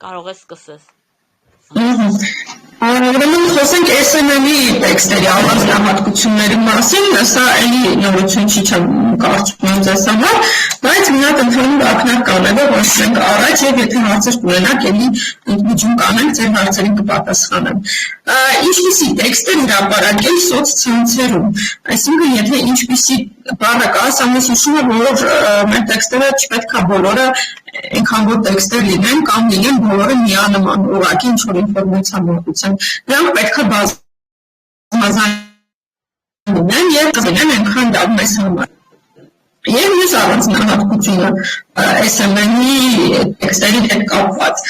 Կարող ես սկսես։ Ուրեմն խոսենք SMM-ի տեքստերի առանձնահատկությունների մասին, սա էլի նորություն չի կարծում եմ ձեզ համար, բայց մի հատ ընդհանուր ակնարկ կանելով ասենք առաջ եւ եթե հարցեր կունենաք, էլի ընդմիջում կանենք ձեր հարցերին կպատասխանեմ։ Ինչպիսի տեքստեր հրապարակել սոցցանցերում, այսինքն եթե ինչպիսի բառը կա, սա մեզ հիշում է, որ մեր տեքստերը չպետք է բոլորը այնքան որ տեքստեր լինեն կամ լինեն բոլորը միանման, ուղղակի ինչ-որ ինֆորմացիա մոտեցան։ Դրանք պետք է բազմազան լինեն եւ լինեն այնքան լավ մեզ համար։ Եվ մյուս առանձնահատկությունը SMM-ի տեքստերի հետ կապված։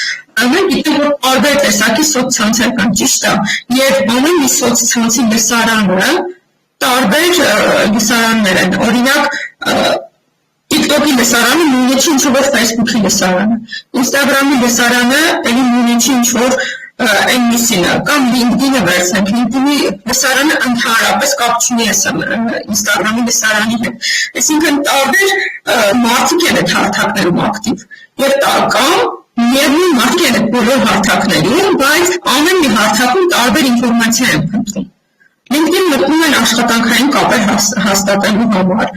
Մենք գիտենք, որ տարբեր տեսակի սոցցանցեր կան, ճիշտ է, եւ ամեն մի սոցցանցի լսարանը տարբեր լսարաններ են։ Օրինակ TikTok-ի լսարանը նույնը չի ինչ որ Facebook-ի լսարանը, Instagram-ի լսարանը էլի նույնը չի ինչ որ NBC-ը կամ LinkedIn-ը վերցնենք, LinkedIn-ի լսարանը ընդհանրապես կապ չունի Instagram-ի լսարանի հետ։ Այսինքն տարբեր մարդիկ են այդ հարթակներում ակտիվ եւ կամ միևնույն մարդիկ են այդ բոլոր հարթակներում, բայց ամեն մի հարթակում տարբեր ինֆորմացիա են փնտրում։ LinkedIn մտնում են աշխատանքային կապեր հաստատելու համար,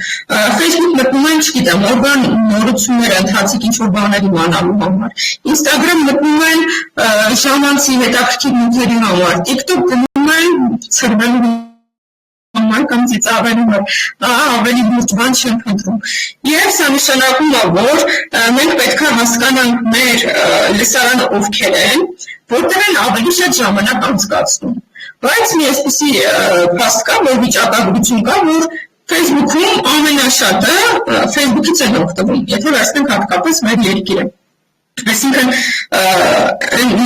Facebook մտնում են, չգիտեմ, օրվան նորությունները, ընթացիկ ինչ-որ բաներ իմանալու համար, Instagram մտնում են ժամանցի հետաքրքիր նյութերի համար, TikTok գնում են ցրվելու համար կամ ծիծաղելու համար, ավելի լուրջ բան չեն փնտրում։ Եվ սա նշանակում է, որ մենք պետք է հասկանանք մեր լսարանը ովքեր են, որտեղ են ավելի շատ ժամանակ անցկացնում։ Բայց մի այսպիսի փաստ կա, որ վիճակագրություն կա, որ Facebook-ում ամենաշատը Facebook-ից են օգտվում, եթե վերցնենք հատկապես մեր երկիրը։ Այսինքն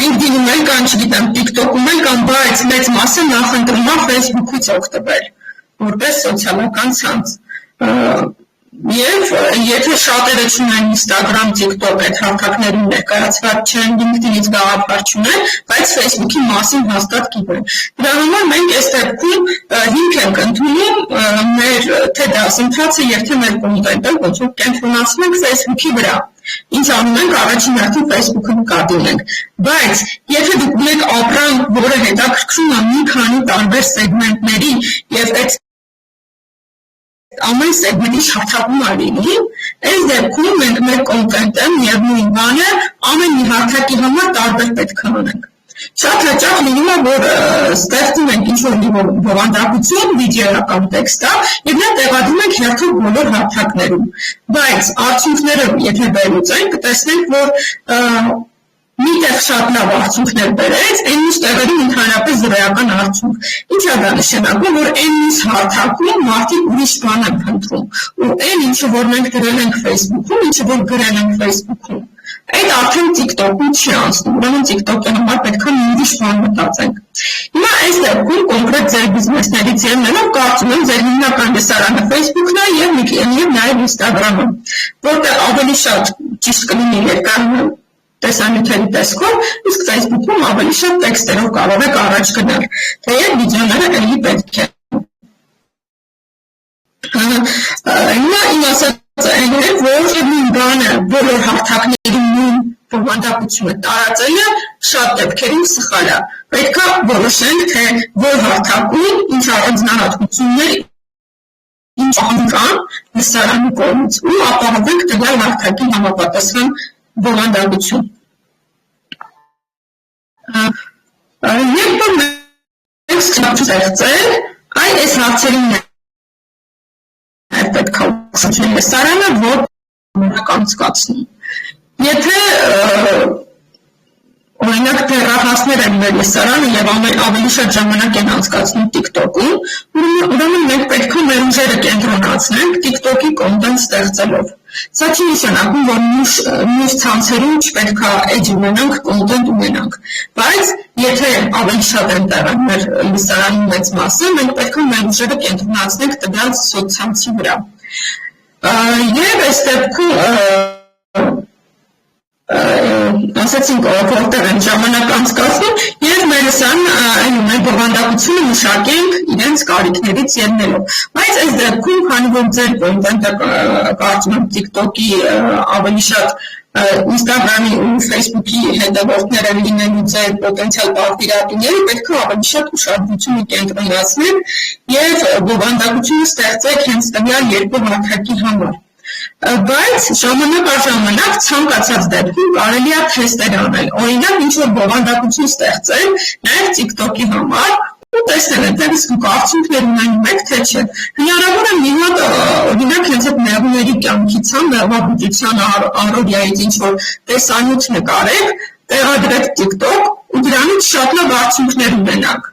LinkedIn-ում են կան, չգիտեմ, TikTok-ում են կան, բայց մեծ մասը նախընտրում է Facebook-ից օգտվել, որպես սոցիալական ցանց։ Եվ եթե շատերը չունեն Instagram, TikTok այդ հարթակներում ներկայացված չեն, LinkedIn-ից գաղափար չունեն, բայց Facebook-ի մասին հաստատ գիտեն։ Դրա համար մենք այս դեպքում հիմք ենք ընդունում մեր թե դասընթացը եւ թե մեր կոնտենտը ոչ որ կենտրոնացնում ենք Facebook-ի վրա։ Ինչ անում ենք առաջին հերթին Facebook-ը նկատի ունենք։ Բայց եթե դուք ունեք ապրանք, որը հետաքրքրում է մի քանի տարբեր սեգմենտների եւ այդ ամեն սեգմենտի հարթակում է լինի, այս դեպքում մենք մեր կոնտենտը միևնույն բանը ամեն մի հարթակի համար տարբեր պետք է անենք։ Շատ հաճախ լինում է, որ ստեղծում ենք ինչ-որ բովանդակություն, վիդեոական տեքստա, եւ նա տեղադրում ենք հերթով բոլոր հարթակներում։ Բայց արդյունքները, եթե վերլուծենք, կտեսնենք, որ միտեղ շատ լավ արդյունքներ բերեց, այն մյուս տեղերում ընդհանրապես զրոյական արդյունք։ Ինչ է դա նշանակում, որ այն մյուս հարթակում մարդիկ ուրիշ բան են փնտրում, ու այն ինչը որ մենք գրել ենք Facebook-ում, ինչը որ գրել ենք Facebook-ում, այդ արդեն TikTok-ում չի անցնում, ուրեմն TikTok-ի համար պետք է ուրիշ բան մտածենք։ Հիմա այս դեպքում կոնկրետ ձեր բիզնեսներից ելնելով կարծում եմ ձեր հիմնական լսարանը Facebook-ն է եւ նաեւ Instagram-ը, որտեղ ավելի շատ ճիշտ կլինի երկարում տեսանյութերի տեսքով, իսկ Facebook-ում ավելի շատ տեքստերով կարող եք առաջ գնալ, թեև վիդեոները էլի պետք է։ Հիմա իմ ասած այն է, որ նույն բանը բոլոր հարթակներում նույն բովանդակությունը տարածելը շատ դեպքերում սխալ է։ Պետք է որոշենք, թե որ հարթակում ինչ առանձնահատկություններ ինչ կան լսարանի կողմից ու ապահովենք տվյալ հարթակի համապատասխան բովանդակություն։ Երբ մենք ստեղծել, այս հարցերին պետք է ուսուցնել լսարանը, որ անցկացնում։ Եթե օրինակ դեռահասներ են մեր լսարանը եւ ավելի շատ ժամանակ են անցկացնում TikTok-ում, ուրեմն մենք պետք է մեր ուժերը կենտրոնացնենք TikTok-ի կոնտենտ ստեղծելով։ Սա չի նշանակում, որ մյուս ցանցերում չպետք է edge ունենանք, կոնտենտ ունենանք, բայց եթե ավելի շատ են տեղան մեր լսարանի մեծ մասը, մենք պետք է մեր ուժերը կենտրոնացնենք տվյալ սոցցանցի վրա։ Եվ այս դեպքում ասացինք որտեղ են ժամանակ անցկացնում եւ մեր մեր բովանդակությունը մշակենք իրենց կարիքներից ելնելով։ Բայց այս դեպքում, քանի որ ձեր կոնտենտը կարծում եմ TikTok-ի ավելի շատ Instagram-ի ու Facebook-ի հետևորդները լինելու ձեր պոտենցիալ պարտիրատուները պետք է ավելի շատ ուշադրություն կենտրոնացնեն եւ բովանդակություն ստեղծեք հենց տվյալ երկու հարթակի համար։ Բայց ժամանակ առ ժամանակ ցանկացած դեպքում կարելի է թեստեր անել։ Օրինակ, ինչ-որ բովանդակություն ստեղծել նաև TikTok-ի համար ու տեսնել այնտեղից դուք արդյունքներ ունենում եք, թե չէ։ Հնարավոր է մի հատ օրինակ հենց այդ մեղուների կյանքից, մեղվաբուծության առօրյայից ինչ-որ տեսանյութ նկարեք, տեղադրեք TikTok ու դրանից շատ լավ արդյունքներ ունենաք։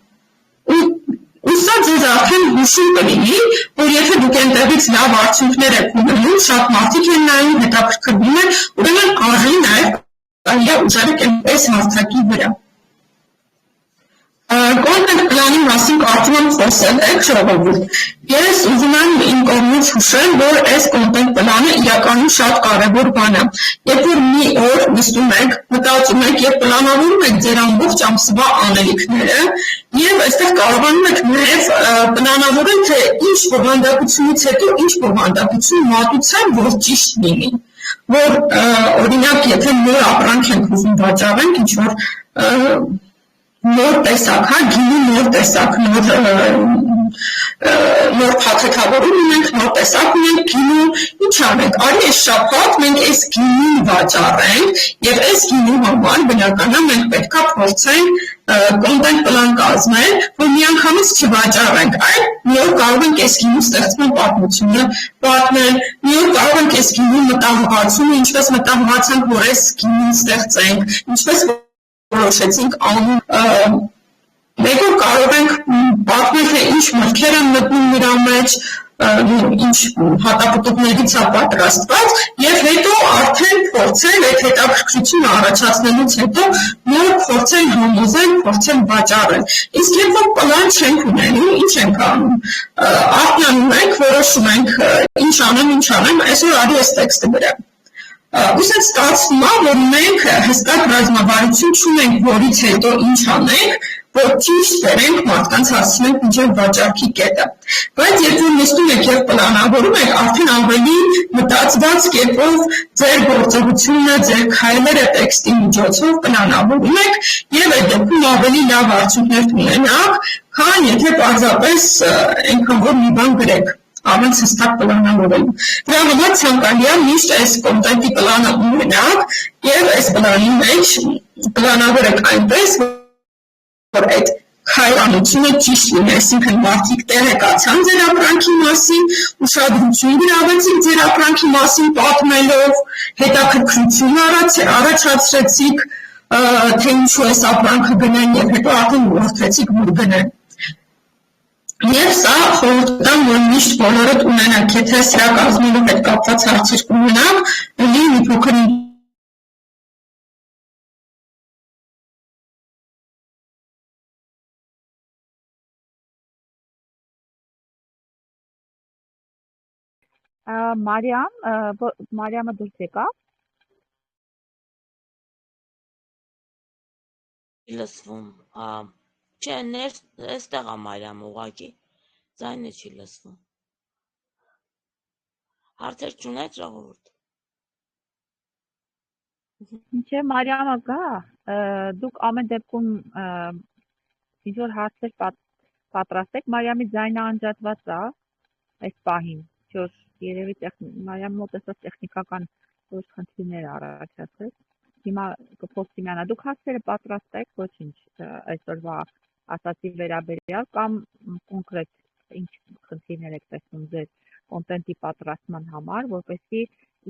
Ու սա ձեզ արդեն հուշում կլինի, որ եթե դուք այնտեղից լավ արդյունքներ եք ունենում, շատ մարդիկ են նայում, հետաքրքրվում են, ուրեմն արժի նաև կարելի է ուշադրեք այնպես հարթակի վրա։ Content plani մասին կարծում եմ խոսել եք ժողովուրդ։ Ես ուզում եմ իմ կողմից հուշել, որ այս content plանը իրականում շատ կարևոր բան է։ Երբ որ մի օր նստում եք, մտածում եք եւ պլանավորում եք ձեր ամբողջ ամսվա անելիքները, եւ այստեղ կարողանում եք նաեւ պլանավորել, թե ինչ բովանդակությունից հետո ինչ բովանդակություն մատուցեմ, որ ճիշտ լինի։ Որ օրինակ, եթե նոր ապրանք ենք ուզում վաճառենք, ինչ որ նոր տեսակ, հա, գինի նոր տեսակ, նոր փաթեթավորում ունենք, նոր տեսակ ունենք, գինու, ինչ անենք, արի այս շաբաթ մենք այս գինին վաճառենք եւ այս գինու համար բնականաբար մենք պետքա փորձենք content plan կազմել, որ միանգամից չվաճառենք, այլ մի օր կարող ենք այս գինու ստեղծման պատմությունը պատմել, մի օր կարող ենք այս գինու մտահղացումը, ինչպես մտահղացանք, որ այս գինին ստեղծենք, ինչպես որոշեցինք անուն մեկ օր կարող ենք պատմել, թե ինչ մտքեր են մտնում նրա մեջ, ինչ հատապտուղներից է պատրաստված եւ հետո արդեն փորձել այդ հետաքրքրությունը առաջացնելուց հետո նոր փորձել համոզել, փորձել վաճառել։ Իսկ երբ որ պլան չենք ունենում, ինչ ենք անում։ Արտանում ենք, որոշում ենք ինչ անեմ, այսօր արի այս տեքստը գրեմ։ Ուսած ստացվում է, որ մենք հստակ ռազմավարություն չունենք, որից հետո ինչ անենք, որ ճիշտ բերենք մարդկանց հասցնենք մինչև վաճառքի կետը։ Բայց երբ որ նստում եք եւ պլանավորում եք, արդեն ավելի մտածված կերպով ձեր գործողությունը, ձեր քայլերը տեքստի միջոցով պլանավորում եք եւ այդ դեպքում ավելի լավ արդյունքներ կունենաք, քան եթե պարզապես այնքան որ մի բան գրեք։ Ամեն հստակ պլանավորելու։ Դրա համար ցանկալի է միշտ այս կոնտենտի պլանը ունենաք եւ այս պլանի մեջ պլանավորեք այնպես, որ այդ քայլանությունը ճիշտ լինի, այսինքն մարդիկ տեղեկացան ձեր ապրանքի մասին, ուշադրություն գրավեցիք ձեր ապրանքի մասին պատմելով, հետաքրքրություն առաջացրեցիք, թե ինչու այս ապրանքը գնեն եւ հետո արդեն ուղղորդեցիք որ գնեն։ Եվ սա խորհուրդ որ միշտ բոլորդ ունենաք, եթե սրա կազմելով հետ կապված հարցեր կունենաք, լի մի փոքր Մարիամը դուրս եկա։ Լսվում, չէ, այստեղ է Մարիամը ուղղակի, ձայնը չի լսվում։ Հարցեր չունեք ժողովուրդ։ Չէ, Մարիամը գա, դուք ամեն դեպքում ինչ որ հարցեր պատրաստեք, Մարիամի ձայնը անջատված է այս պահին, որ երևի Մարիամի մոտ էսա տեխնիկական ոչ խնդիրներ առաջացել։ Հիմա կփոխի միանա, դուք հարցերը պատրաստեք, ոչինչ այսօրվա ասացի վերաբերյալ կամ կոնկրետ ինչ խնդիրներ եք տեսնում ձեր կոնտենտի պատրաստման համար, որպեսզի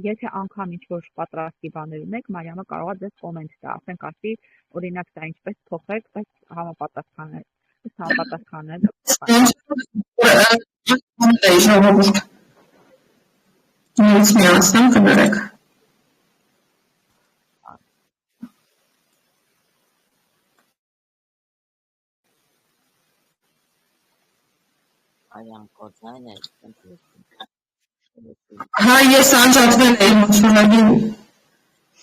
եթե անգամ ինչ-որ պատրաստի բաներ ունեք, Մարիամը կարող է ձեզ կոմենտ տա, ասենք ասի, օրինակ դա ինչպես փոխեք, բայց համապատասխանել։ Արյան կոծայն է, Հա, ես անջատվել եմ ուսումնալի,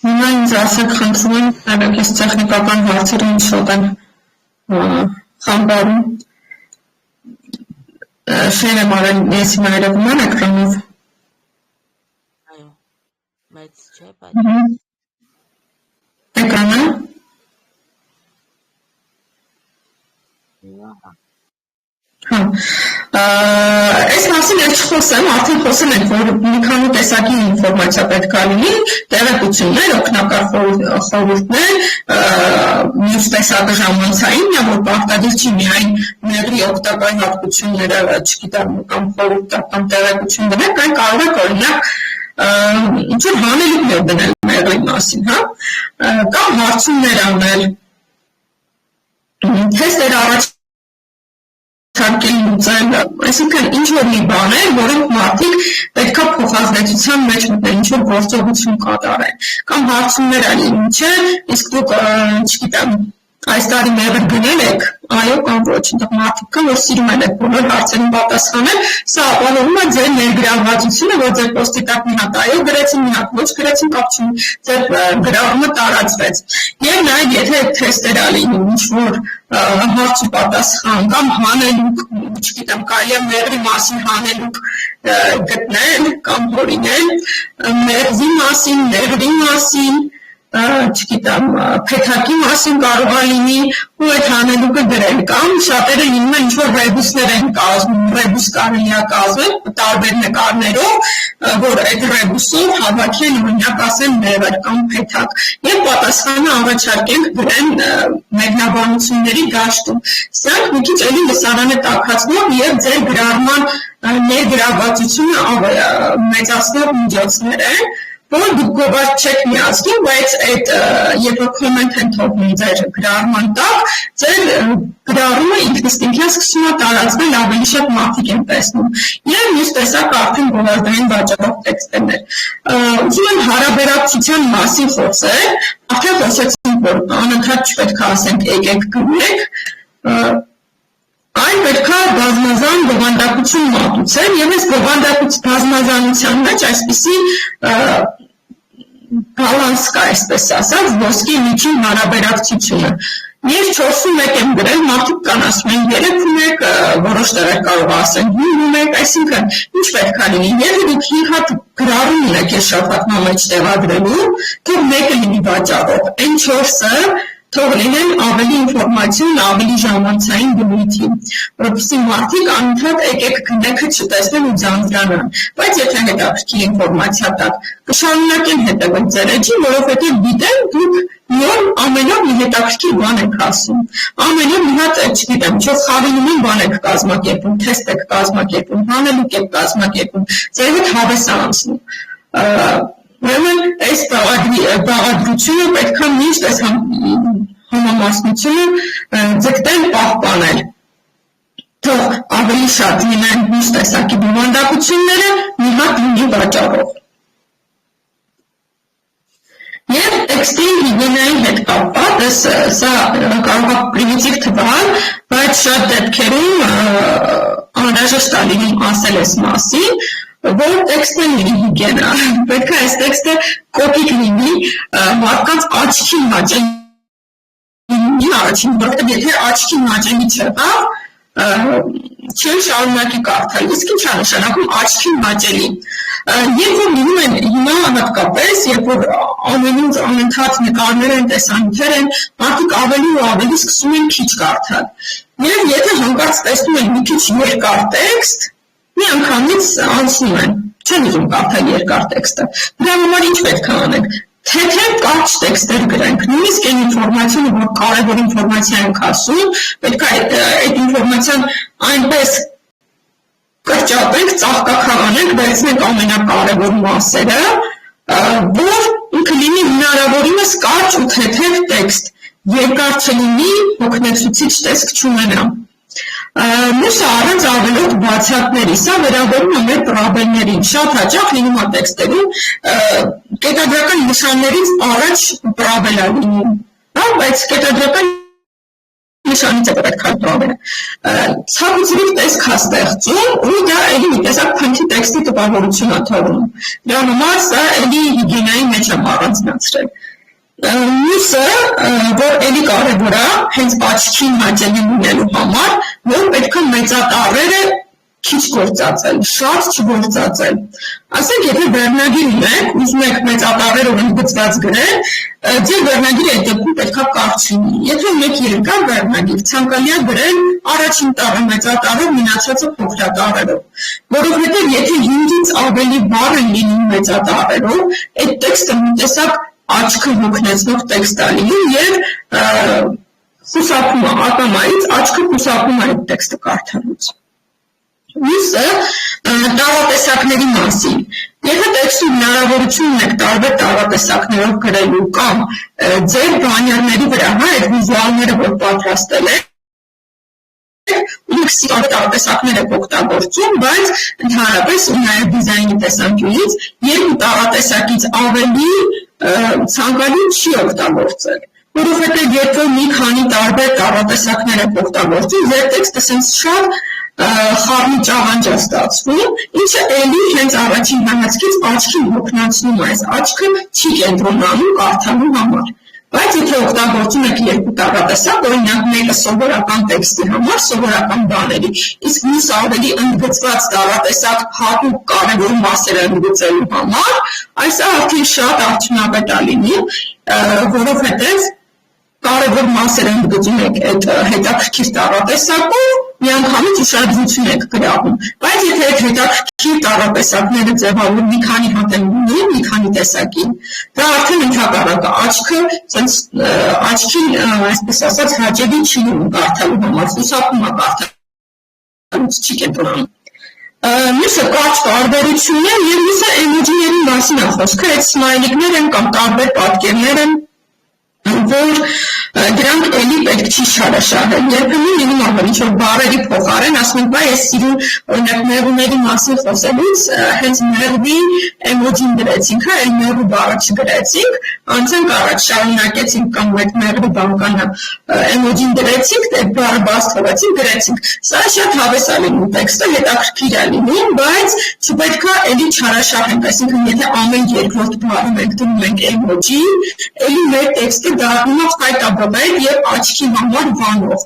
հիմա ինձ ասեք խնդրում եմ, նայեք ես տեխնիկական հարցերը ինչ շոտ են խամբարում, շեր եմ արել, ես հիմա երևում եմ էկրանով։ այո, մեծ չէ, բայց Այս մասին էլ չխոսեմ, արդեն խոսել ենք, որ մի քանի տեսակի ինֆորմացիա պետք է լինի, տեղեկություններ, օգնակար խորհուրդներ, մյուս տեսակը ժամանցային, որ պարտադիր չի միայն մեղրի օգտակար հատկությունները, չգիտեմ, կամ խորհուրդ կամ տեղեկություն դնել, այլ կարող է օրինակ ինչ-որ հանելուկներ դնել մեղրի մասին, կամ հարցումներ անել, թեստեր առաջ լուծել, այսինքն ինչ-որ մի բաներ, որոնք մարդիկ պետք է փոխազդեցության մեջ մտնել, ինչ-որ գործողություն կատարեն, կամ հարցումներ ալին, չէ, իսկ դուք, չգիտեմ, այս տարի մեղր գնել եք, այո կամ ոչ, այնտեղ մարդիկ կան, որ սիրում են այդ բոլոր հարցերին պատասխանել, սա ապահովում է ձեր ներգրավվածությունը, որ ձեր պոստի տակ մի հատ այո գրեցին, մի հատ ոչ գրեցին, կապ չունի, ձեր գրառումը տարածվեց։ Եվ նաև եթե թեստեր ալին, ինչ-որ հարց ու պատասխան կամ հանելուկ, չգիտեմ, կարելի է մեղրի մասին հանելուկ գտնել կամ հորինել, մեղրի մասին, մեղրի մասին, չգիտեմ, փեթակի մասին կարող է լինի ու այդ հանելուկը դրել կամ շատերը լինում են ինչ-որ ռեբուսներ են կազմում, ռեբուս կարելի է կազմել տարբեր նկարներով, որ այդ ռեբուսով հավաքեն օրինակ ասեն մեղր կամ փեթակ եւ պատասխանը առաջարկենք դրեն մեկնաբանությունների դաշտում։ Սրանք մի քիչ էլի լսարանը տաքացնող եւ ձեր գրառման ներգրավվածությունը մեծացնող միջոցներ են, որ դուք գովարդ չեք միացնում, բայց այդ երբ որ կոմենտ են թողնում ձեր գրառման տակ, ձեր գրառումը ինքնըստինքյան սկսում է տարածվել, ավելի շատ մարդիկ են տեսնում։ Եվ մյուս տեսակ արդեն գովարդային վաճառող տեքստերներ։ Ուզում եմ հարաբերակցության մասին խոսել, արդեն խոսեցինք, որ անընդհատ չպետք է ասենք եկեք գրեք, այն պետք է բազմազան բովանդակություն մատուցել եւ այս բազմազանության մեջ այսպիսի բալանս կա, այսպես ասած, ոսկի միջին հարաբերակցությունը։ Ես 4-1 եմ գրել, մարդիկ կան ասում են 3-1, որոշ տեղեր կարող ասեն 5-1, այսինքն ինչ պետք է լինի։ Եթե դուք 5 հատ գրառում ունեք այս շաբաթվա մեջ տեղադրելու, թող մեկը լինի վաճառող, այն 4-ը թող լինեն ավելի ինֆորմացիոն, ավելի ժամանցային բնույթի, որովհետեւ մարդիկ անընդհատ եկեք գնեքը չտեսնեն ու ձանձրանան, բայց եթե հետաքրքիր ինֆորմացիա տակ, կշարունակեն հետևել ձեր էջին, որովհետեւ գիտեն դուք նոր ամենով մի հետաքրքիր բան եք ասում, ամենով մի հատ, չգիտեմ, ինչ-որ խաղինումին բան եք կազմակերպում, թեստ եք կազմակերպում, հանելուկ եք կազմակերպում, ձեր հետ հավես է անցնում։ Ուրեմն այս բաղադրությունը պետք է միշտ այս համամասնությունը ձգտել պահպանել։ Թող ավելի շատ լինեն մյուս տեսակի բովանդակությունները, մի հատ լինի վաճառող։ Եվ տեքստի հիգիենայի հետ կապված, սա կարող է պրիմիտիվ թվալ, բայց շատ դեպքերում անհրաժեշտ է լինում ասել այս մասին, որ տեքստը լինի հիգիենա, պետք է այս տեքստը կոպիտ լինի, մարդկանց աչքին հաճելի առաջին, որովհետև եթե աչքին հաճելի չեղավ, չեն շարունակի կարդալ, իսկ ինչ է նշանակում աչքին հաճելի։ Երբ որ լինում են հիմա հատկապես, երբ որ ամենուց անընդհատ նկարներ են, տեսանյութեր են, մարդիկ ավելի ու ավելի սկսում են քիչ կարդալ։ Եվ եթե հանկարծ տեսնում են մի քիչ երկար տեքստ, մի անգամից անցնում են, չեն ուզում կարդալ երկար տեքստը։ Դրա համար ինչ պետք է անենք։ Թեթև կարճ տեքստեր գրենք, նույնիսկ այն ինֆորմացիանը, որ կարևոր ինֆորմացիա ենք ասում, պետք է այդ ինֆորմացիան այնպես կրճատենք, ծաղկաքաղանենք, վերցնենք ամենակարևոր մասերը, որ ինքը լինի հնարավորինս կարճ ու թեթև տեքստ, երկար չլինի, հոգնեցուցիչ տեսք չունենա։ Մյուսը առանց ավելորդ բացատների, սա վերաբերում է մեր պրաբելներին, շատ հաճախ լինում է տեքստերում, կետադրական նշաններից առաջ պրաբել է լինում, բայց կետադրական նշանից է պետք է պրաբելը։ Ցավուցրիվ տեսք է ստեղծում ու դա էլի մի տեսակ փնթի տեքստի տպավորություն է թողնում։ Դրա համար սա էլի հիգիենայի մեջ եմ առանձնացրել։ Մյուսը, որ էլի կարևոր է, հենց աչքին հաճելի լինելու համար, որ պետք է մեծատառերը քիչ գործածել, շատ չգործածել։ Ասենք, եթե վերնագիր ունեք, ուզում եք մեծատառերով ընդգծված գրել, ձեր վերնագիրը այդ դեպքում պետքա կարճ լինի։ Եթե ունեք երկար վերնագիր, ցանկալի է գրել առաջին տառը մեծատառով, մնացածը փոքրատառերով, որովհետև եթե 5-ից ավելի բառ են լինում մեծատառերով, այդ տեքստը մի տեսակ աչքը հոգնեցնող տեքստ է լինում եւ խուսափում է ակամայից, աչքը խուսափում է այդ տեքստը կարդալուց։ Մյուսը տառատեսակների մասին։ Եթե տեքստում հնարավորություն ունեք տարբեր տառատեսակներով գրելու կամ ձեր բանյարների վրա այդ վիզուալները, որ պատրաստել եք, ունեք տառատեսակներ եք օգտագործում, բայց ընդհանրապես ու նաև դիզայնի տեսանկյունից երկու տառատեսակից ավելի ցանկալի չի օգտագործել։ Որովհետև երբ որ մի քանի տարբեր տառատեսակներ եք օգտագործում, ձեր տեքստը sense շատ խառնի ճաղանջ է ստացվում, ինչը էլի հենց առաջին հայացքից աչքին հոգնեցնում է, այս աչքը չի կենտրոնանում կարդալու համար։ Բայց եթե օգտագործում եք երկու տառատեսակ, օրինակ մեկը սովորական տեքստի համար, սովորական բաների, իսկ մյուսը ավելի ընդգծված տառատեսակ հատուկ կարևոր մասերը ընդգծելու համար, այս արդեն շատ արդյունավետ է լինի, որովհետև կարևոր մասեր ընդգծում եք այդ հետաքրքիր տառատեսակով, միանգամից ուշադրություն եք գրավում, բայց եթե այդ հետաքրքիր տառատեսակները ձևավորվում մի քանի հատ են ունի, մի քանի տեսակին, դա արդեն ընդհակառակը աչքին, այսպես ասած, հաճելի չի լինում կարդալու համար, խուսափում է կարդալուց չի կենտրոնանում։ Մյուսը կարճ տարբերությունն է եւ մյուսը էմոջիների մասին է խոսքը, այդ սմայլիկներ են կամ տարբեր պատկերներ են, որ դրանք էլի պետք չի շարաշահել, երբեմն լինում է, ինչ որ բառերի փոխարեն, ասում ենք, բայ ես սիրում օրինակ մեղուների մասին խոսելուց, հենց մեղվի էմոջին դրեցինք, այլ մեղու բառը չգրեցինք, անցանք առաջ շարունակեցինք կամ այդ մեղվի բանկանը էմոջին դրեցինք, այդ բառը բաց թողեցինք, գրեցինք։ Սա շատ հավես է լինում տեքստը, հետաքրքիր է լինում, բայց չպետք է էլի չարաշահենք, այսինքն եթե ամեն երկրորդ բառում ենք դնում ենք էմոջի, էլի մեր տեքստը դառնում է խայտաբղետ եւ աչքի համար վանող։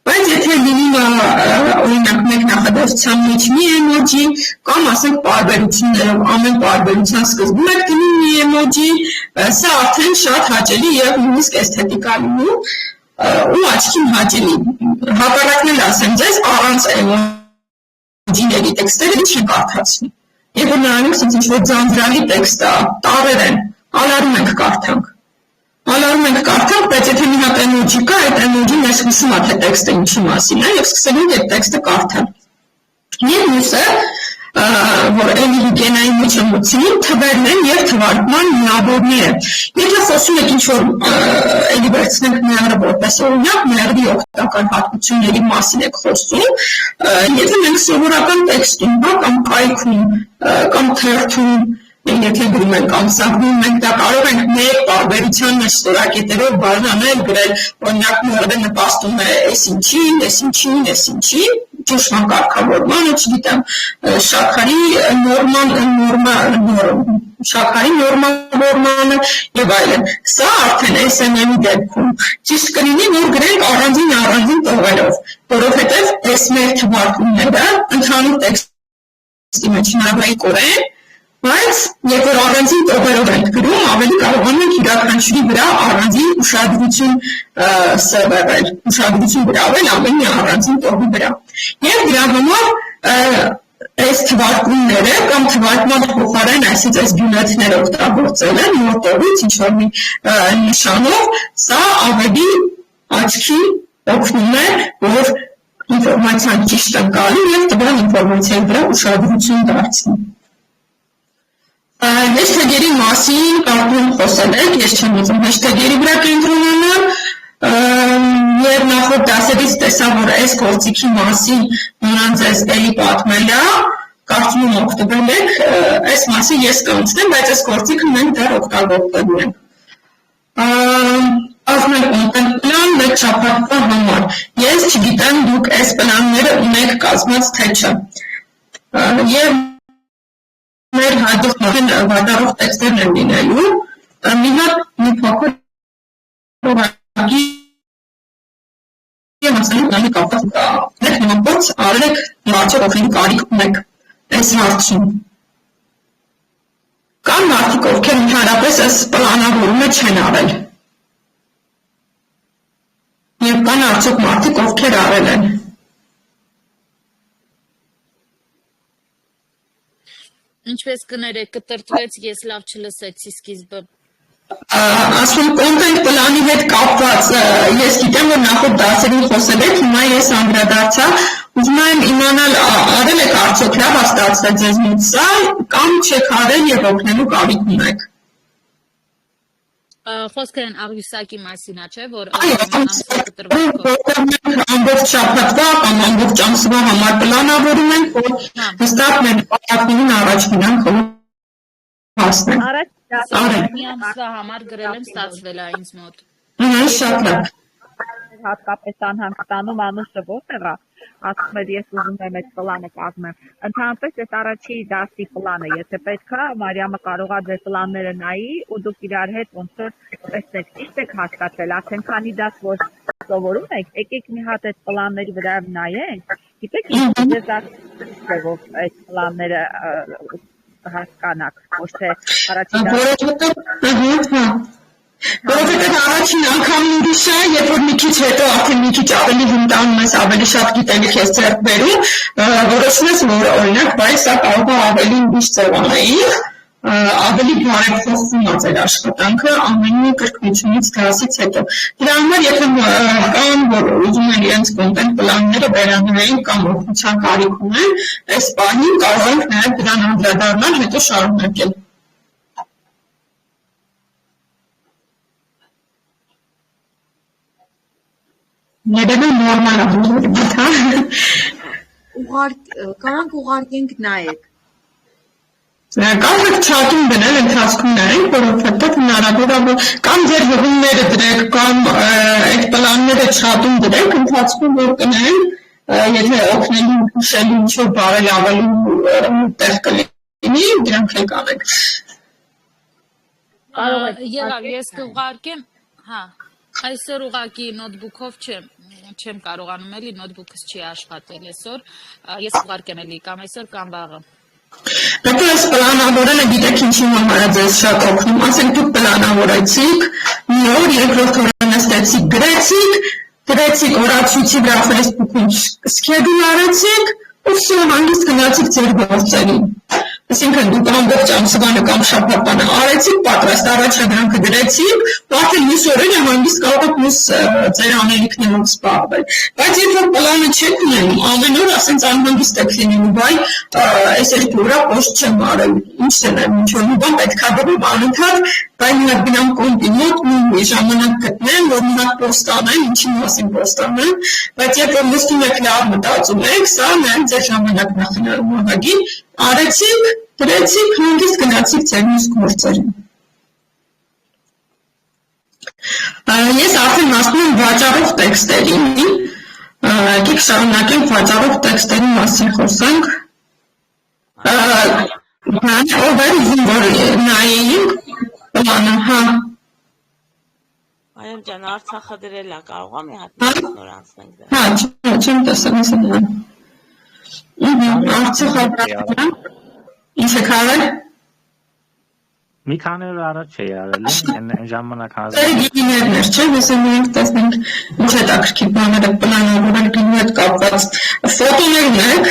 Բայց եթե լինում է օրինակ մեկ նախադասության մեջ մի էմոջի կամ ասենք պարբերություններով ամեն պարբերության սկզբում եք դնում մի էմոջի, սա արդեն շատ հաճելի եւ նույնիսկ էսթետիկ է լինում ու աչքին հաճելի։ Հակառակն էլ ասեմ ձեզ, առանց էմոջիների տեքստերը չեն կարդացնի։ Երբ որ նայում եք ինչ-որ ձանձրալի տեքստ է, տառեր են, ալարում ենք կարդանք։ Ալարում ենք կարդանք, բայց եթե մի հատ էմոջի կա, այդ էմոջին մեզ հուսում է, թե տեքստը ինչի մասին է, եւ սկսել ենք այդ տեքստը կարդալ։ Եվ մյուսը, որ էլի հիգիենայի մեջ եմ մտցնում, թվերն են եւ թվարկման միավորները։ Եթե խոսում եք ինչ-որ էլի վերցնենք մեղրը որպես օրինակ, մեղրի օգտակար հատկությունների մասին եք խոսում, եթե մենք սովորական տեքստում, կամ կայքում, կամ թերթում եթե գրում ենք ամսագրում, մենք դա կարող ենք մեր տարբերության մեջ ստորակետերով բաժանել, գրել, օրինակ մեղրը նպաստում է էս ինչին, ճնշման կարգավորմանը, չգիտեմ, շաքարի նորմալորմանը եւ այլն։ Սա արդեն SMM-ի դեպքում ճիշտ կլինի, որ գրենք առանձին տողերով, որովհետեւ այս մեր թվարկումները ընդհանուր տեքստի մեջ հնարավորինքորեն են, բայց երբ որ առանձին տողերով ենք գրում, ավելի կարողանում ենք յուրաքանչյուրի վրա առանձին ուշադրություն սևեռել, ուշադրություն գրավել ամեն մի առանձին տողի վրա։ Եվ դրա համար այս թվարկումները կամ թվարկման փոխարեն այսպես այս բյունետները օգտագործելը նոր տողից ինչ-որ մի նշանով, սա ավելի աչքի օգնում է, որ ինֆորմացիան ճիշտ ընկալի եւ տվյալ ինֆորմացիայի վրա ուշադրություն դարձնի։ Հեշթեգերի մասին կարդում խոսել եք, ես չեմ ուզում հեշթեգերի վրա կենտրոնանալ, եւ նախորդ դասերից տեսա, որ այս գործիքի մասին նրանց ձեզ էլի պատմել է, կարծում եմ օգտվել եք, այս մասին ես կանցնեմ, բայց այս գործիքը մենք դեռ օգտագործելու ենք։ Ասում ենք content plan մեկ շաբաթվա համար։ Ես չգիտեմ դուք այս պլանները ունեք կազմած թե չէ։ Եվ մեր հաջորդ վատառող տեքստերն են լինելու, մի հատ մի փոքր որակի մասնային կապված համապորց արել եք մարդու օգնելու կարիք ունեք այս հարցում։ Կան մարդիկ, ովքեր ընդհանրապես այս պլանավորումը չեն արել։ Եվ կան արդյոք մարդիկ, ովքեր արել են։ Ինչպես կներեք, կտրտվեց, ես լավ չլսեցի սկիզբը։ Ասում կոնտենտ պլանի հետ կապված, ես գիտեմ, որ նախորդ դասերին խոսել եք, հիմա ես անդրադարձա, ուզում եմ իմանալ, արել եք արդյոք լավ ստացվել ձեզ մոտ սա, կամ չեք արել եւ օգնելու կարիք ունեք։ Խոսքը են աղյուսակի մասին, չէ, որ ամբողջ շաբաթվա կամ ամբողջ ամսվա համար պլանավորում ենք, որ հստակ մեր նպատակներին առաջ գնանք հասնենք։ մի ամսվա համար գրել եմ, ստացվել է ինձ մոտ։ Շատ լավ։ Հատկապես անհանգստանում Անուշը ո՞տեղ է, ասում էր ես ուզում եմ այդ պլանը կազմեմ։ Ընդհանրապես այս առաջի դասի պլանը, եթե պետք է, Մարիամը կարող է ձեր պլանները նայի ու դուք իրար հետ ոնց որ տեսնեք, ճիշտ եք հասկացել, արդեն քանի դաս որ սովորում եք, եկեք մի հատ այդ պլանների վրայով նայենք, գիտեք, ձեզ արդյոք այդ պլանները հասկանաք, ոչ թե առաջի դասի Որովհետև առաջին անգամն ուրիշ է, երբ որ մի քիչ հետո արդեն մի քիչ ավելի հմտանում ես, ավելի շատ գիտելիք ես ձեռք բերում, որոշում ես, որ օրինակ, բայց սա կարող է ավելի ուրիշ ձևանայի, ավելի բարեփոխվում է ձեր աշխատանքը ամենի կրկնությունից դասից հետո։ Դրա համար եթե կան, որ ուզում են իրենց կոնտենտ պլանները վերանայեն կամ օգնության կարիք ունեն, այս բանին կարող ենք նաև դրան անդրադառնալ, հետո շարունակել։ Ներդրում նորմալ է, Կարանք ուղարկենք նայեք։ Կարող եք չաթում դնել ընթացքում նայենք, որովհետև հնարավոր է, կամ ձեր հղումները դրեք, կամ այդ պլանները չաթում դրեք, ընթացքում որ կնայենք, եթե օգնելու հուշելու ինչ-որ բարելավելու տեղ կլինի, դրանք եք անեք։ Եղավ, ես կուղարկեմ, այսօր ուղակի նոթբուքով չեմ կարողանում էլի, նոթբուքս չի աշխատել այսօր, ես ուղարկեմ էլի կամ այսօր կամ վաղը։ Դուք այս պլանավորելը գիտեք ինչի համար է ձեզ շատ օգնում, ասենք դուք պլանավորեցիք, մի օր երկրորդ օրը նստեցիք, գրեցիք օրացույցի վրա Facebook-ում schedule արեցիք, ու всё հանգիստ գնացիք ձեր գործերին։ Այսինքն դուք ամբողջ ամսվանը կամ շաբաթվանը արեցիք, պատրաստ առաջադրանքը դրեցիք, արդեն մյուս օրերը հանգիստ կարող եք մյուս ձեր անելիքներով զբաղվել։ Բայց երբ որ պլանը չեք ունենում, ամեն օր ասենց անհանգիստ եք լինում, բայ այս երկու օր post չեմ արել, ինչ չեմ, ինչ-որ մի բան պետք է դրեմ անընդհատ, բայ մի հատ գնամ կոմպի մոտ, մի ժամանակ գտնեմ, որ մի հատ post անեմ, ինչի մասին post անեմ, բայց երբ որ նստում եք լավ մտածում եք, սա նաև ձեր ժամանակն է խնայում ուղղակի, արեցիք, դրեցիք, հանգիստ գնացիք ձեր մյուս գործերին։ Ես արդեն ասում եմ վաճառող տեքստերին, եկեք շարունակենք վաճառող տեքստերի մասին խոսանք։ Ով էր ուզում, որ նայեինք պլանը, Մարիամ ջան, Արցախը դրել է, կարող է մի հատ նոր անցնենք դրա։ Չեմ տեսել, Արցախը դրել, ինչ եք արել։ Մի քանի օր առաջ էի արել, այն ժամանակ Ձեր գինիներն չէ, ես մենք տեսնենք ինչ հետաքրքիր բաներ եք պլանավորել գինու հետ կապված։ Ֆոտոներ ունեք։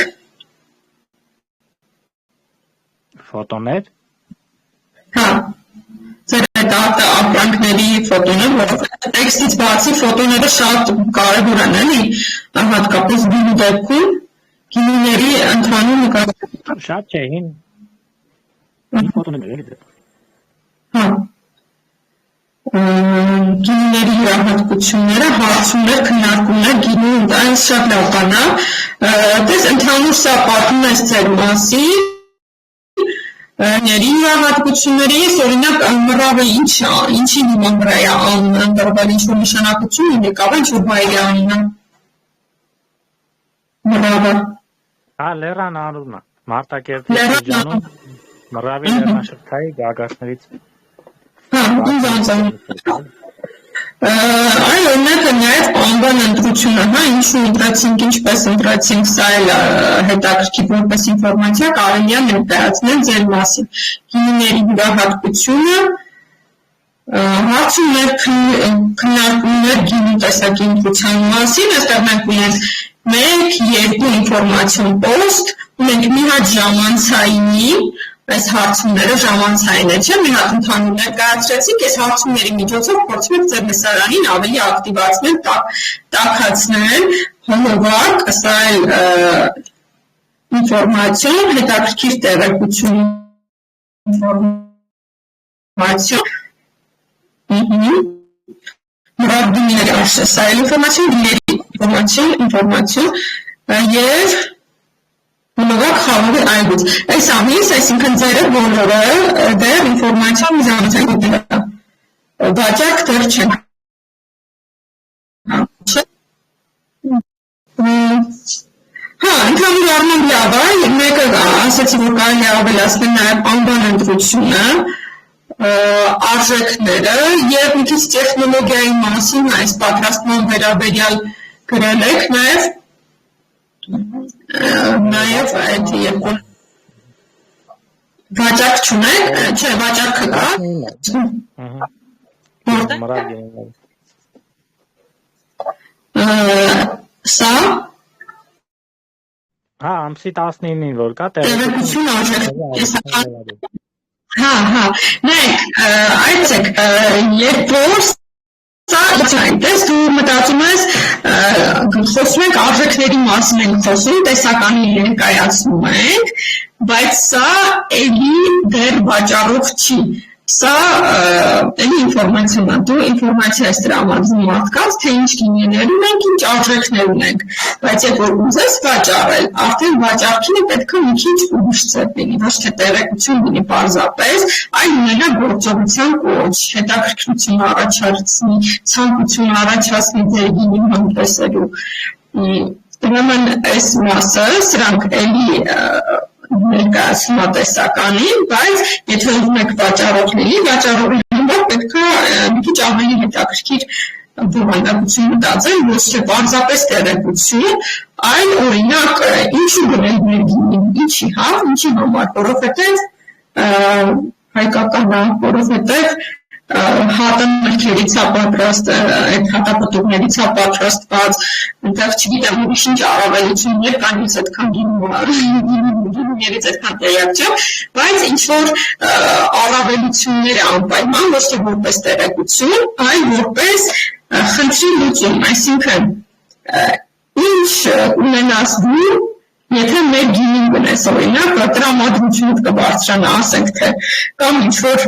Ֆոտոներ։ Ձեր այդ ապրանքների ֆոտոներ, որովհետև տեքստից բացի ֆոտոները շատ կարևոր են, էլի, հատկապես գինու դեպքում, գինիների ընդհանուր նկատմամբ։ Շատ չէ, հին ֆոտոներ էլի դե։ Գինիների հրահատկությունները, հարցումներ, քննարկումներ, գինու այնց շատ լավ բան է։ Դες ընդհանուր սա պատմում ես ձեր մասին, ների հրահատկությունները, ես օրինակ մռավը ինչի հիման վրա է անում, կարող ինչ-որ նշանակություն ունի, կարող ինչ-որ բայր է անում։ Մռավը։ Լեռան անունն է, Մարտակերտի շրջանում, մռավի լեռնաշղթայի գագաթներից Այո, օրինակը նաև անվան ընտրություն ընտրությունը, հա, ինչու ընտրեցինք, ինչպես ընտրեցինք, սա էլ հետաքրքիր որպես ինֆորմացիա կարելի է ներկայացնել ձեր մասին։ Գինիների յուրահատկությունը, հարցումներ, քննարկումներ գինի տեսակի ընտրության մասին, այստեղ մենք ունենք 1-2 ինֆորմացիոն պոստ, ունենք մի հատ ժամանցայինի, այս հարցումները ժամանցային է, չէ՞, մի հատ ընդհանուր ներկայացրեցինք, այս հարցումների միջոցով փորձում եք ձեր լսարանին ավելի ակտիվացնել, տաքացնել, հոլովակ, սա էլ ինֆորմացիոն, հետաքրքիր տեղեկություն ինֆորմացիոն, մրաբդումների արշե, սա էլ ինֆորմացիոն և հոլովակ խաղողի այգուց։ Այս ամիս, այսինքն ձերը բոլորը դեռ ինֆորմացիոն միզանացան գոտելա։ Բաջակ դեռ չենք։ Հա, ընդհանուր առմամբ լավ է, մեկը ասացի, որ կարելի է ավելացնել նաև անվան ընտրությունը, արժեքները և մի քիչ տեխնոլոգիայի մասին այս պատրաստման վերաբերյալ գրել եք նաև այդ երկու վաճառք չունեք, չէ, վաճառքը կա։ Սա Հա, ամսի 19-ին որ կա տեղեկություն արժեք։ Հա, նայեք, այցեք, երբ որ սա այնպես դու մտածում ես, խոսում ենք արժեքների մասին ենք խոսում, տեսականի ներկայացնում ենք, բայց սա էլի դեռ վաճառող չի, սա էլի ինֆորմացիան է, դու ինֆորմացիա ես տրամադրում մարդկանց, թե ինչ գինիներ ունենք, ինչ արժեքներ ունենք, բայց երբ որ ուզես վաճառել, արդեն վաճառքինը պետք է մի քիչ ուրիշ ծեփ լինի, ոչ թե տեղեկություն լինի պարզապես, այլ ունենա գործողության կոչ, հետաքրքրություն առաջացնի, ցանկություն առաջացնի ձեր գինին համտեսելու։ Ուրեմն այս մասը, սրանք էլի ներկայացնում է տեսականին, բայց եթե ուզում եք վաճառող լինի, վաճառողի համար պետք է մի քիչ ավելի հետաքրքիր բովանդակություն մտածել, ոչ թե պարզապես տեղեկություն, այլ օրինակ ինչու գնել մեր գինին, ինչի համար, որովհետև հայկական է, որովհետև հատամերքերից է պատրաստ, այդ հատապտուղներից է պատրաստված, այնտեղ չգիտեմ ուրիշ ինչ առավելություններ կան, ես այդքան գինիներից այդքան տեղյակ չեմ, բայց ինչ-որ առավելություններ է անպայման, ոչ թե որպես տեղեկություն, այլ որպես խնդրի լուծում, այսինքն ինչ ունենաս դու, եթե մեր գինին գնես, օրինակ, տրամադրությունդ կբարձրանա, ասենք թե, կամ ինչ-որ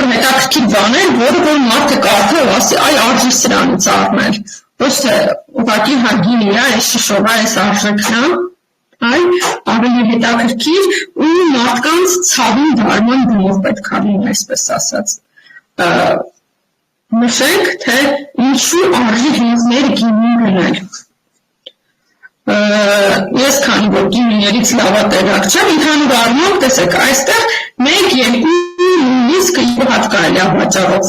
հետաքրքիր բաներ, որը որ մարդը կարդա ու ասի, այ արժի սրանից առնել, ոչ թե ուղղակի հագինի է, այս շշով է, այս արժեքն է, այլ ավելի հետաքրքիր ու մարդկանց ցավին դարման դումով պետք է լինի, այսպես ասած։ Նշենք, թե ինչու արժի մեր գինին գնել։ Ես քանի որ գինիներից լավատեղյակ չեմ, ընդհանուր առմամբ տեսեք, այստեղ 1-2 նույնիսկ հատ կարելի է վաճառող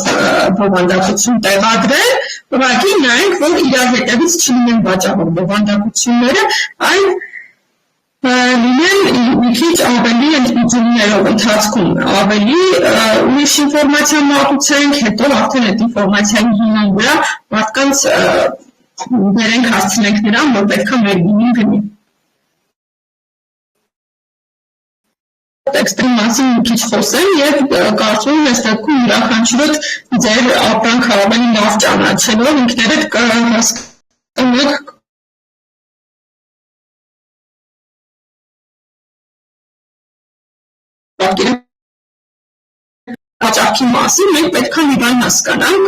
բովանդակություն տեղադրել, ուղղակի նայենք, որ իրար հետևից չլինեն վաճառող բովանդակությունները, այլ լինեն մի քիչ ավելի ընդմիջումներով ընթացքում, ավելի ուրիշ ինֆորմացիա մատուցենք, հետո արդեն այդ ինֆորմացիայի հիման վրա մարդկանց բերենք հասցնենք նրան, որ պետք է մեր գինին գնի։ Տեքստի մասին մի քիչ խոսեմ և կարծում եմ այս դեպքում յուրաքանչյուրդ ձեր ապրանքը ավելի լավ ճանաչելով ինքներդ կհասկանաք վաճառքի մասին, մենք պետք է մի բան հասկանանք,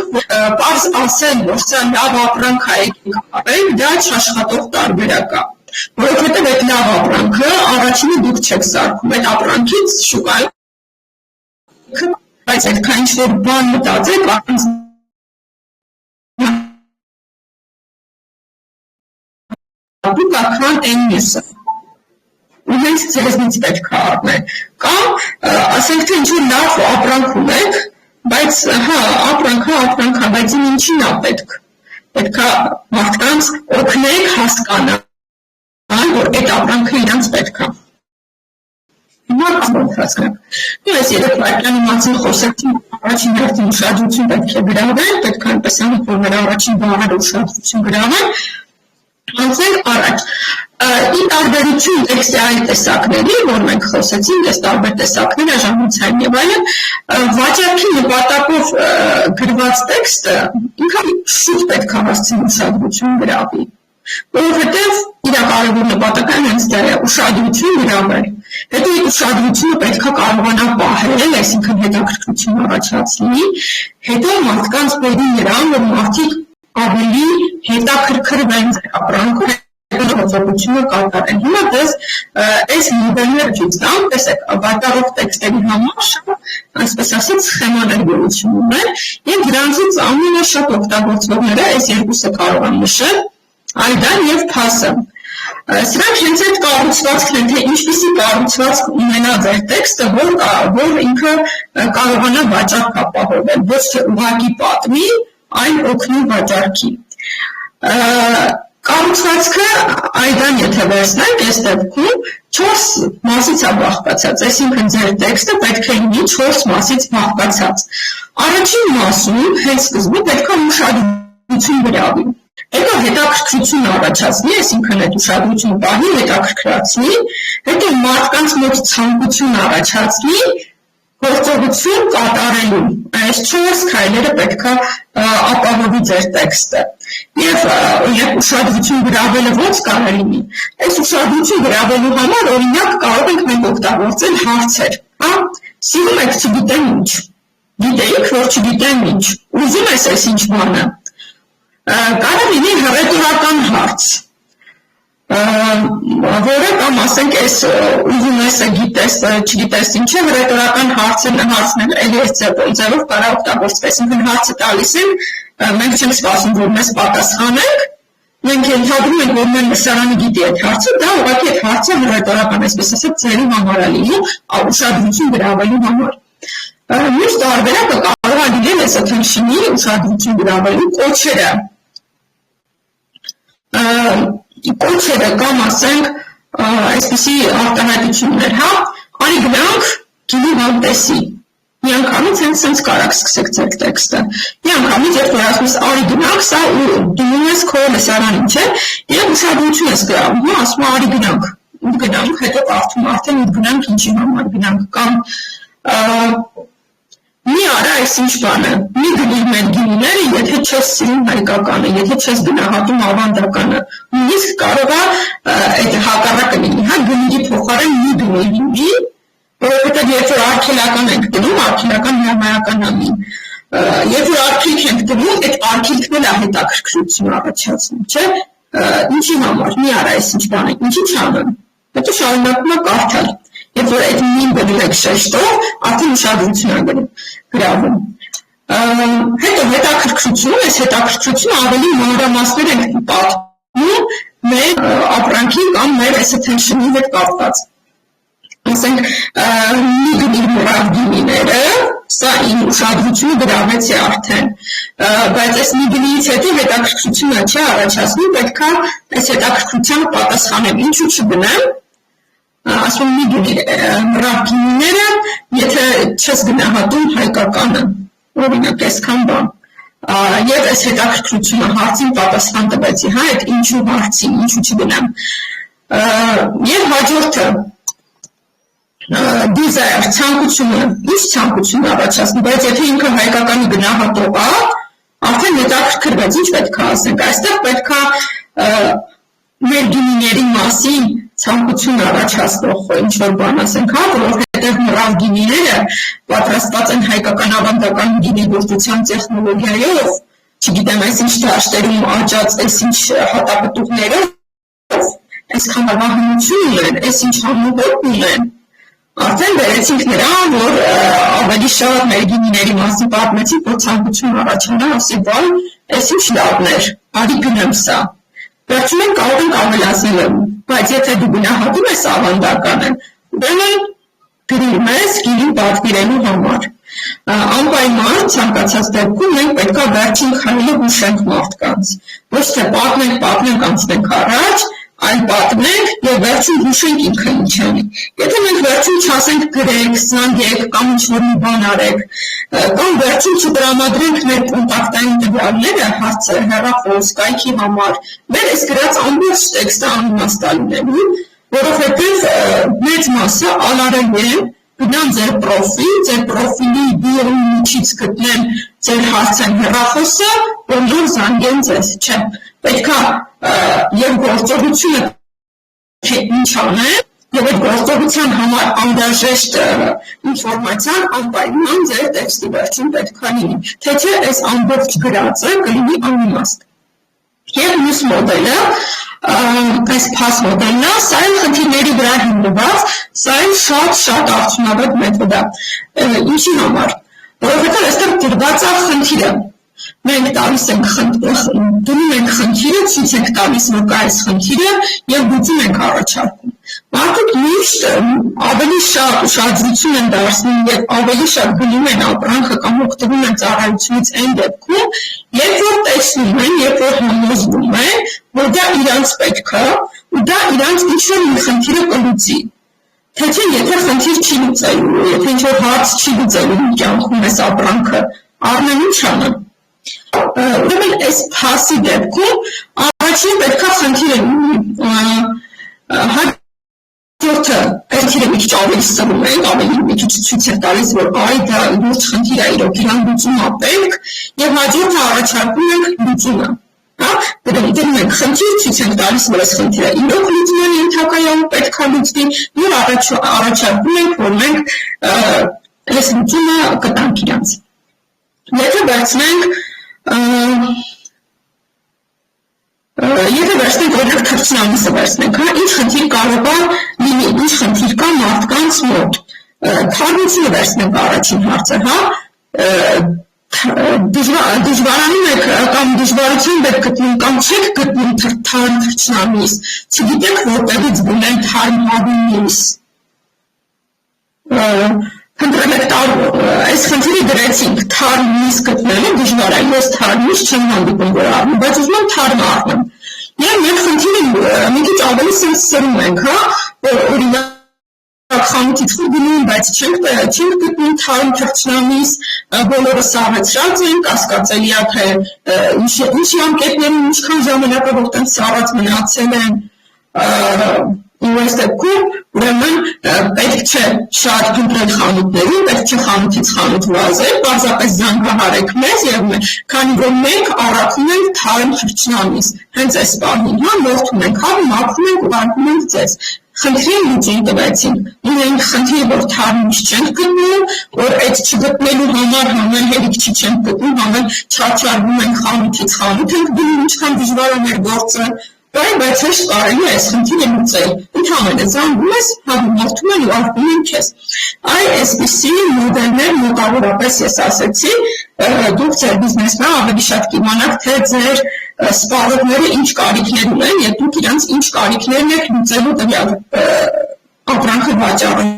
պարզ ասել, որ սա լավ ապրանք է առել, դա չաշխատող տարբերակ է։ Որովհետև այդ լավ ապրանքը առաջինը դուք չեք սարքում, այդ ապրանքից շուկայում, բայց այդքան ինչ-որ բան մտածեք, դուք ակրան են մյուսը։ Ու հենց ձեզնից պետք է առնել։ Կամ ասենք թե ինչ-որ լավ ապրանք ունեք, բայց բայց հա, ապրանք, բայց ինչին է պետք։ Պետք է մարդկանց օգնել հասկանալ, որ այդ ապրանքը իրանց պետք է։ Հիմա կազմակերպենք։ Այս 3 վայրկյանի մասին խոսեցին, առաջին հերթին ուշադրություն պետք է գրավել, պետք է այնպես անել, որ նրա առաջին բառերը ուշադրություն գրավել։ Անցնենք առաջ։ Ի տարբերություն տեքստի այլ տեսակների, որ մենք խոսեցինք, այս տարբեր տեսակներ, ժամանցային եւ այլն, վաճառքի նպատակով գրված տեքստը ինքը շուտ պետք է հասցնի ուշադրություն գրավի։ Որովհետև իր կարևոր նպատակը հենց դա է ուշադրություն գրավել։ Հետո այդ ուշադրությունը պետք է կարողանա պահել, այսինքն հետաքրքրություն առաջացնի, հետո մարդկանց բերի նրան, որ մարդիկ ավելի հետաքրքրվեն ապրանքով, հետաքրքրությունը կատարեն։ Հիմա դες այս մոդելները ցույց տամ, տեսեք, վաճառող տեքստերի համար շատ, այսպես ասած, սխեմաներ գոյություն ունեն, եւ դրանցից ամենաշատ օգտագործողները այս երկուսը կարող են նշել, այդան եւ փասը։ Սրանք հենց այդ կառուցվածքն են, թե ինչպիսի կառուցվածք ունենա ձեր տեքստը, որ ինքը կարողանա վաճառք ապահովել, ոչ թե ուղղակի պատմի, այլ օգնի վաճառքի։ Կառուցվածքը այդան եթե վերցնենք, այս դեպքում 4 մասից է բաղկացած, այսինքն ձեր տեքստը պետք է լինի 4 մասից բաղկացած։ Առաջին մասում հենց սկզբում պետք է ուշադրություն գրավի։ Հետո հետաքրքրություն առաջացնի, այսինքն այդ ուշադրությունը պահի, հետաքրքրացնի, հետո մարդկանց մոտ ցանկություն առաջացնի, գործողություն կատարելու։ Այս 4 քայլերը պետք է ապահովի ձեր տեքստը։ Եվ ուշադրություն գրավելը ո՞նց կարող լինի։ Այս ուշադրություն գրավելու համար օրինակ կարող ենք մենք օգտագործել հարցեր, հա։ Սիրում եք չգիտեմ ինչ։ Գիտեիք, որ չգիտեմ ինչ։ Ուզում ես այս ինչ բանը։ Կարող լինի հռետորական հարց, որը կամ ասենք այս ուզում ես գիտես, չգիտես ինչ է, հռետորական հարցն էլի այս ձևով կարող օգտագործվի, այսինքն հարցը տալիս են, մենք չենք սպասում, որ մեզ պատասխանենք, մենք ենթադրում ենք, որ մեր լսարանը գիտի այդ հարցը, դա ուղղակի այդ հարցը հռետորական, այսպես ասած, ձերի համար է լինում, ուշադրություն գրավելու համար։ Մյուս տարբերակը կարող է լինել այս attention-ի ուշադրություն գրավելու կոչերը։ Կոչերը կամ ասենք այսպիսի արտահայտություններ, հա, արի գնանք գինի համտեսի։ Միանգամից հենց սենց կարաք սկսեք ձեր տեքստը։ Միանգամից երբ որ ասում ես արի գնանք, սա դնում ես քո լսարանին, չէ՞, եւ ուշադրություն ես գրավում, հա, ասում արի գնանք, հետո կարդում արդեն գնանք ինչի համար գնանք կամ մի արա այս ինչ բանը, մի գնիր մեր գինիները, եթե չես սիրում հայկականը, եթե չես գնահատում ավանդականը, նույնիսկ կարող է այդ հակառակը լինի, հա, գնիրի փոխարեն մի գնիր լինի, որովհետև երբ որ արգելական ենք դնում, արգելական հրամայական ամին, երբ որ արգելք ենք դնում, այդ արգելքն էլ է հետաքրքրություն առաջացնում, չէ, ինչի համար, մի արա այս ինչ բանը, ինչի չանեմ, հետո շարունակում է կարդալ։ Երբ որ այդ մին գնում եք շեշտով, արդեն ուշադրություն է գրավում։ Հետո հետաքրքրություն, այս հետաքրքրությունը ավելի մանրամասներ ենք պատմում մեր ապրանքի կամ մեր attention-ի հետ կապված։ Ասենք, մի գնիր մռավ գինիները, սա իմ ուշադրությունը գրավեցի արդեն, բայց այս մի գնից հետո հետաքրքրությունը չի առաջացնում, պետք է այս հետաքրքրությանը պատասխանեմ, ինչու չգնեմ, ասում մի գնիր մռավ գինիները, եթե չես գնահատում հայկականը, օրինակ այսքան բան, եւ այս հետաքրքրությունը հարցին պատասխան տվեցի, հա, այդ ինչու հարցին, ինչու չգնամ, եւ հաջորդը desire, ցանկությունը, ինչ ցանկություն առաջացնի, բայց եթե ինքը հայկականի գնահատող է, արդեն հետաքրքրվեց, ինչ պետք է ասենք, այստեղ պետք է մեր գինիների մասին ցանկություն առաջացնող ինչ-որ բան ասենք, հա, որովհետև մռավ գինիները պատրաստված են հայկական ավանդական գինեգործության տեխնոլոգիայով, չգիտեմ, այսինչ դաշտերում աճած, այսինչ հատապտուղներով, այսքան հավահանություն ունեն, այսինչ համուհոտ ունեն, արդեն վերեցինք նրան, որ ավելի շատ մեր գինիների մասին պատմեցինք, որ ցանկություն առաջանա, ասի բան, այսինչ լավն էր, արի գնեմ սա։ Վերջում են կարող ենք ավելացնել, բայց եթե դու գնահատում ես ավանդականը, ուրեմն գրում ես գինին պատվիրելու համար։ Անպայման ցանկացած դեպքում մենք պետք է վերջին քայլը հուշենք մարդկանց, ոչ թե պատմենք, անցնենք առաջ, այլ պատմենք եւ վերջում հուշենք ինքը ինչ անի։ Եթե մենք վերջում չասենք գրեք, զանգեք կամ ինչ-որ մի բան արեք, կամ վերջում չտրամադրենք մեր կոնտակտային տվյալները, հարցեր, հեռախոս, կայքի համար, մեր այս գրած ամբողջ տեքստը անիմաստ է լինելու, որովհետեւ մեծ մասը անարելի է գնան ձեր պրոֆիլի բիոյի միջից գտնեն ձեր հարցեն հեռախոսը, որ զանգեն ձեզ, չէ, պետքա եւ գործողությունը թե ինչ անեն, եւ այդ գործողության համար անհրաժեշտ ինֆորմացիան անպայման ձեր տեքստի վերջում պետքա լինի, թե չէ այս ամբողջ գրածը կլինի անիմաստ։ Եվ մյուս մոդելը, այս փաս մոդելն է, սա էլ խնդիրների վրա հիմնված, սա էլ շատ արդյունավետ մեթոդ է։ Ինչի համար, որովհետև այստեղ դրված է խնդիրը։ Մենք տալիս ենք դնում ենք խնդիրը, ցույց ենք տալիս, որ կա այս խնդիրը եւ լուծում ենք առաջարկում։ Մարդիկ միշտ ավելի շատ ուշադրություն են դարձնում եւ ավելի շատ գնում են ապրանքը կամ օգտվում են ծառայությունից այն դեպքում, երբ որ տեսնում են, երբ որ համոզվում են, որ դա իրանց պետք է ու դա իրանց ինչ-որ մի խնդիրը կլուծի։ Թե չէ, եթե խնդիր չի լուծելու, եթե ինչ-որ հարց չի լուծելու կյանքում այս ապրանքը, առնեն ինչ անեն։ Ուրեմն այս փասի դեպքում առաջին պետք է խնդիրը հաջորդը խնդիրը մի քիչ ավելի սրում ենք, ավելի մի քիչ ցույց է տալիս, որ այ դա լուրջ խնդիր է, իրոք իրան լուծում է պետք, եւ հաջորդը առաջարկում ենք լուծումը։ Դրում ենք խնդիր, ցույց ենք տալիս, որ այս խնդիրը իրոք լուծման ենթակայում պետք է լուծվի, եւ առաջարկում ենք, որ մենք այս լուծումը կտանք իրանց։ Եթե վերցնենք օրինակ թռչնամիսը վերցնենք, ինչ խնդիր կարող է լինի, ինչ խնդիր կա մարդկանց մոտ։ Թարմությունը վերցնենք առաջին հարցը, դժվարանում եք կամ դժվարություն եք գտնում կամ չեք գտնում թարմ թռչնամիս, չգիտեք որտեղից գնել թարմ հավումիս։ Խնդրեմ եք այս խնդիրը դրեցինք, թարմ միս գտնելը դժվար է, ես թարմ միս չեմ հանդիպում որ առնում, բայց ուզում եմ թարմ առնեմ։ Եվ մեր խնդիրը մի քիչ ավելի սրում ենք, որ օրինակ խանութից գնում, բայց չենք գտնում թարմ թռչնամիս, բոլորը սառեցրած են, կասկածելի է թե ինչ անկետներում ինչքան ժամանակը որտեղ սառած մնացել են, ու այս դեպքում ուրեմն պետք չէ շատ փնտրել խանութներում, պետք չէ խանութից խանութ վազել, պարզապես զանգահարեք մեզ եւ քանի որ մենք առաքում ենք թարմ թռչնամիս, հենց այս պահին, մորթում ենք, մաքրում ենք, ուղարկում ենք ձեզ։ Խնդրին լուծում տվեցին, ունենք խնդիր, որ թարմից չենք գտնում, որ այդ չգտնելու համար համեն հերիք չի չենք գտնում, համեն չարչարվում ենք խանութից խանութ ենք գնում, ինչքան դժվար է մեր գործը, բայց հեշտ կարելի է այս խնդիրը լուծել։ Ընդհանրապես զանգում ես, մորթում են ու արկում են քեզ։ Այսպիսի մոդելներ մոտավորապես ես ասեցի, դուք ձեր բիզնեսն ավելի շատ կիմանաք, թե ձեր սպառողները ինչ կարիքներ ունեն եւ դուք իրանց ինչ կարիքներն եք լուծելու տվյալ ապրանքը վաճառելով։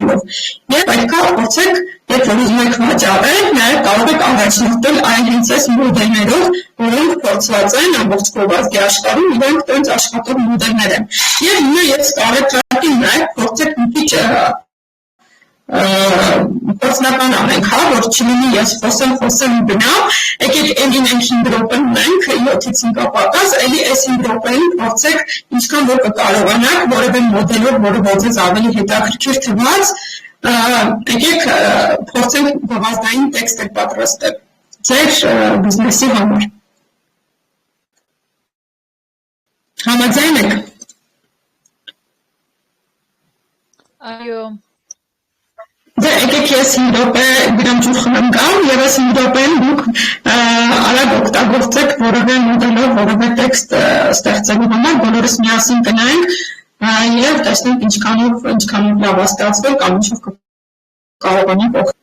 Եվ պետք է փորձեք, երբ որ ուզում եք վաճառել, նաեւ կարող եք առաջնորդել այն հենց այս մոդելներով, որոնք փորձված են ամբողջ գովազդի աշխարհում, իրենք տենց աշխատող մոդելներ են։ Եվ հիմա ես կարեւի նաեւ փորձեք մի քիչ փորձնական անենք, որ չլինի ես խոսեմ գնամ, եկեք ելին ենք 5 րոպե ունենք, 7-ից 5 պակաս, էլի այս 5 րոպեին փորձեք ինչքան որ կկարողանաք, որևէ մոդելով, որը ոձեզ ավելի հետաքրքիր թվաց, եկեք փորձենք գովազդային տեքստեր պատրաստել ձեր բիզնեսի համար։ Համաձայն եք։ Այո։ Դե եկեք ես 5 րոպե գրանցում խմեմ գամ եւ այս 5 րոպեն դուք արագ օգտագործեք որևէ մոդելով, որևէ տեքստ ստեղծելու համար, բոլորս միասին գնանք եւ տեսնենք ինչքանով լավ է ստացվել կամ ինչով կարողանանք